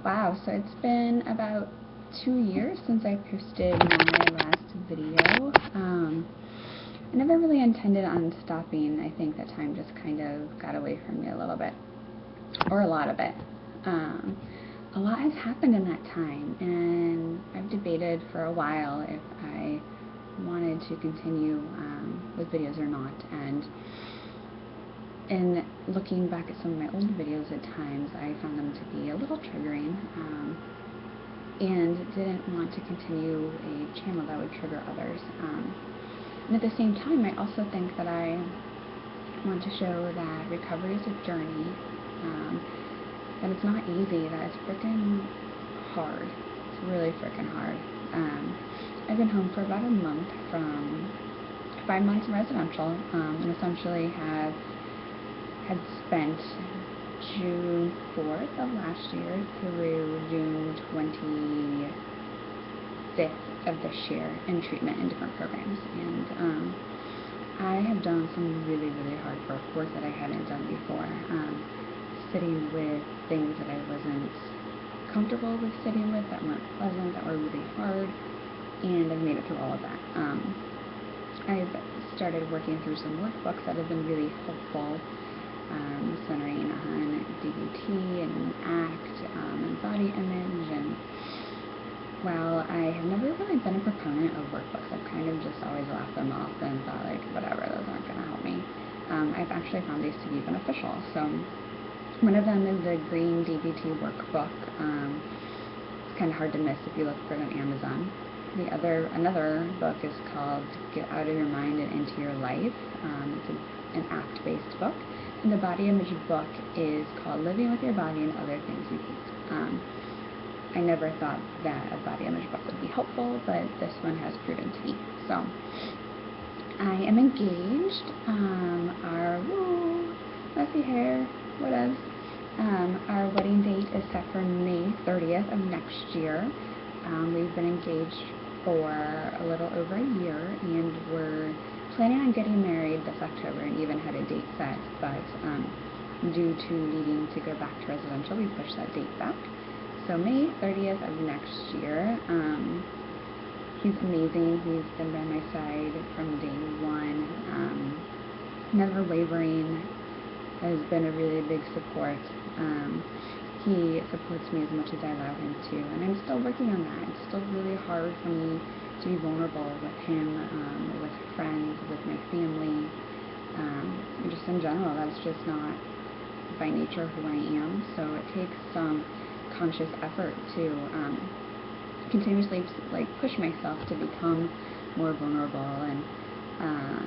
Wow, so it's been about 2 years since I posted my last video. I never really intended on stopping. I think that time just kind of got away from me a little bit, or a lot of it. A lot has happened in that time, and I've debated for a while if I wanted to continue with videos or not. And in looking back at some of my old videos at times, I found them to be a little triggering, and didn't want to continue a channel that would trigger others. And at the same time, I also think that I want to show that recovery is a journey, that it's not easy, that it's freaking hard. It's really freaking hard. I've been home for about a month from 5 months in residential, and essentially had spent June 4th of last year through June 25th of this year in treatment in different programs. And I have done some really, really hard work that I hadn't done before. Sitting with things that I wasn't comfortable with sitting with, that weren't pleasant, that were really hard, and I've made it through all of that. I've started working through some workbooks that have been really helpful, centering on DBT and ACT, and body image. And while I have never really been a proponent of workbooks, I've kind of just always laughed them off and thought, like, whatever, those aren't going to help me. I've actually found these to be beneficial. So one of them is the Green DBT workbook. It's kind of hard to miss if you look for it on Amazon. Another book is called Get Out of Your Mind and Into Your Life. It's an ACT-based book. And the body image book is called Living with Your Body and Other Things You Hate. I never thought that a body image book would be helpful, but this one has proven to be. So I am engaged. Our messy hair, whatevs. Our wedding date is set for May 30th of next year. We've been engaged for a little over a year, and we're planning on getting married this October, and even had a date set, but due to needing to go back to residential, we pushed that date back. So May 30th of next year. He's amazing. He's been by my side from day one, never wavering, has been a really big support. He supports me as much as I allow him to, and I'm still working on that. It's still really hard for me to be vulnerable with him, with friends, with my family, just in general. That's just not by nature who I am. So it takes some conscious effort to continuously push myself to become more vulnerable. And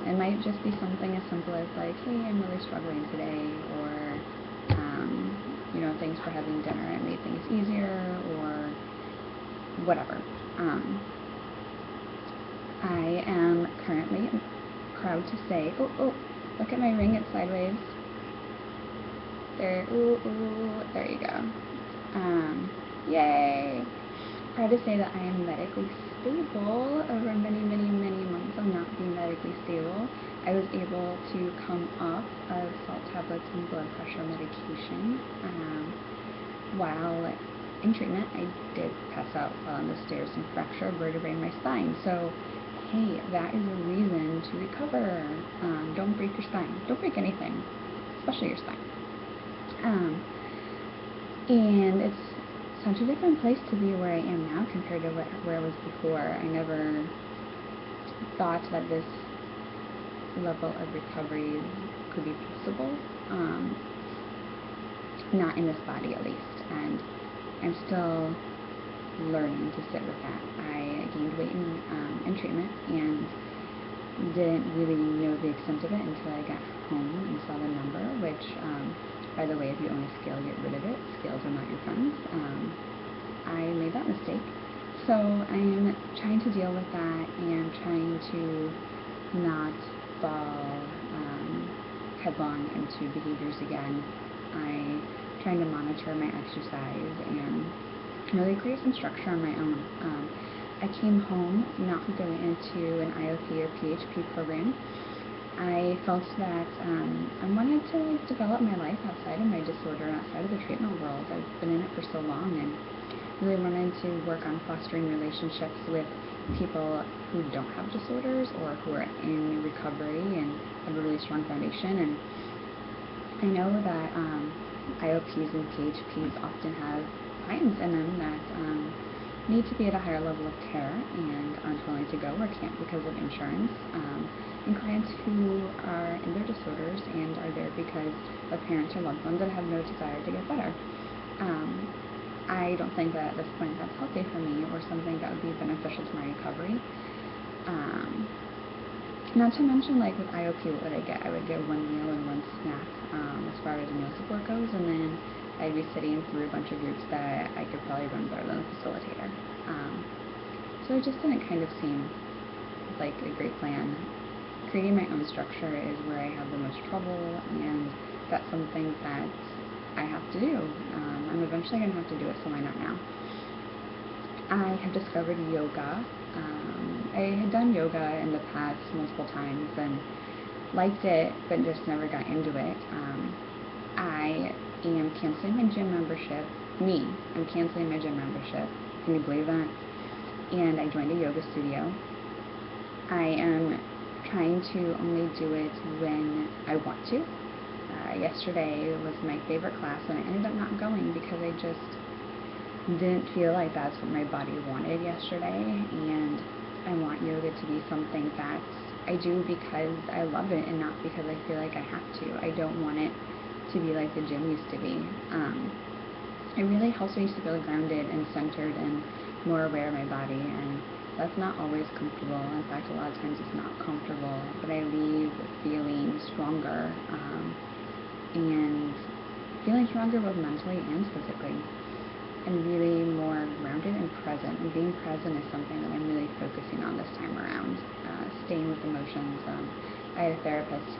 it might just be something as simple as like, hey, I'm really struggling today, or thanks for having dinner, it made things easier, or whatever. I am currently proud to say, look at my ring, it's sideways. There, there you go. Yay! Proud to say that I am medically stable over many, many, many months of not being medically stable. I was able to come off of salt tablets and blood pressure medication. While in treatment, I did pass out while on the stairs and fracture a vertebrae in my spine. So, hey, that is a reason to recover. Don't break your spine. Don't break anything, especially your spine. And it's such a different place to be where I am now compared to where I was before. I never thought that this level of recovery could be possible. Not in this body, at least. And I'm still learning to sit with that. I gained weight in treatment, and didn't really know the extent of it until I got home and saw the number, which, by the way, if you own a scale, get rid of it. Scales are not your friends. I made that mistake. So I'm trying to deal with that, and trying to not fall headlong into behaviors again. I'm trying to monitor my exercise and really create some structure on my own. I came home not going into an IOP or PHP program, I felt that I wanted to develop my life outside of my disorder, outside of the treatment world. I've been in it for so long, and really wanted to work on fostering relationships with people who don't have disorders or who are in recovery and have a really strong foundation. And I know that IOPs and PHPs often have clients in them that need to be at a higher level of care and aren't willing to go or can't because of insurance, and clients who are in their disorders and are there because of parents or loved ones that have no desire to get better. I don't think that at this point that's healthy for me or something that would be beneficial to my recovery. Not to mention, like with IOP, what would I get? I would get one meal and one snack as far as meal support goes, and then I'd be sitting through a bunch of groups that I could probably run better than the facilitator. So it just didn't kind of seem like a great plan. Creating my own structure is where I have the most trouble, and that's something that I have to do. I'm eventually going to have to do it, so why not now? I have discovered yoga. I had done yoga in the past multiple times and liked it, but just never got into it. I am canceling my gym membership. I'm canceling my gym membership. Can you believe that? And I joined a yoga studio. I am trying to only do it when I want to. Yesterday was my favorite class, and I ended up not going because I just didn't feel like that's what my body wanted yesterday, and I want yoga to be something that I do because I love it and not because I feel like I have to. I don't want it to be like the gym used to be. It really helps me to feel grounded and centered and more aware of my body, and that's not always comfortable. In fact, a lot of times it's not comfortable, but I leave feeling stronger, and feeling stronger both mentally and physically, and really more grounded and present. And being present is something that I'm really focusing on this time around. Staying with emotions. I had a therapist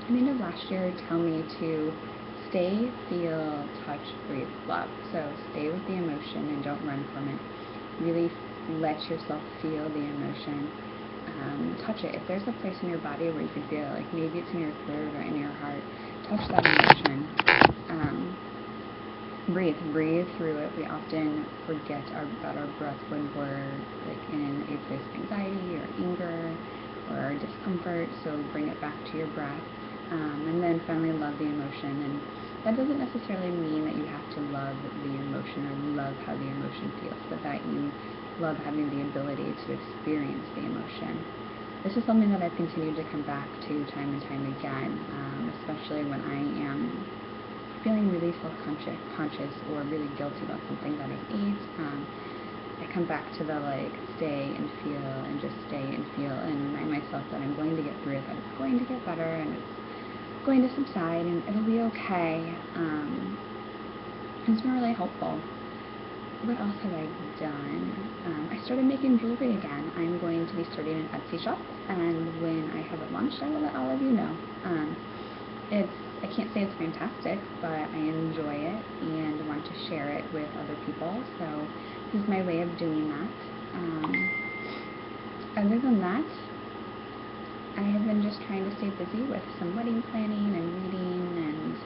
at the end of last year tell me to stay, feel, touch, breathe, love. So stay with the emotion and don't run from it. Really let yourself feel the emotion. Touch it. If there's a place in your body where you can feel it, like maybe it's in your throat or in your heart, touch that emotion. Breathe through it. We often forget about our breath when we're like in a place of anxiety or anger or discomfort, so bring it back to your breath. And then finally love the emotion. And that doesn't necessarily mean that you have to love the emotion or love how the emotion feels, but that you love having the ability to experience the emotion. This is something that I've continued to come back to time and time again, especially when I am feeling really self-conscious or really guilty about something that I ate. I come back to the stay and feel and just stay and feel and remind myself that I'm going to get through it, that it's going to get better and it's going to subside and it'll be okay. It's been really helpful. What else have I done? I started making jewelry again. I'm going to be starting an Etsy shop, and when I have it launched, I will let all of you know. I can't say it's fantastic, but I enjoy it and want to share it with other people, so this is my way of doing that. Other than that, I have been just trying to stay busy with some wedding planning and reading and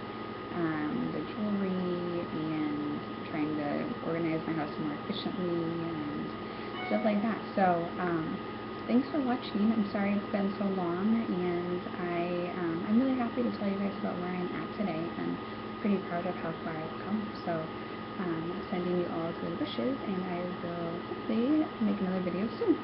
the jewelry and trying to organize my house more efficiently and stuff like that. So thanks for watching. I'm sorry it's been so long, and I'm really happy to tell you guys about where I'm at today. I'm pretty proud of how far I've come. So sending you all good wishes, and I will hopefully make another video soon.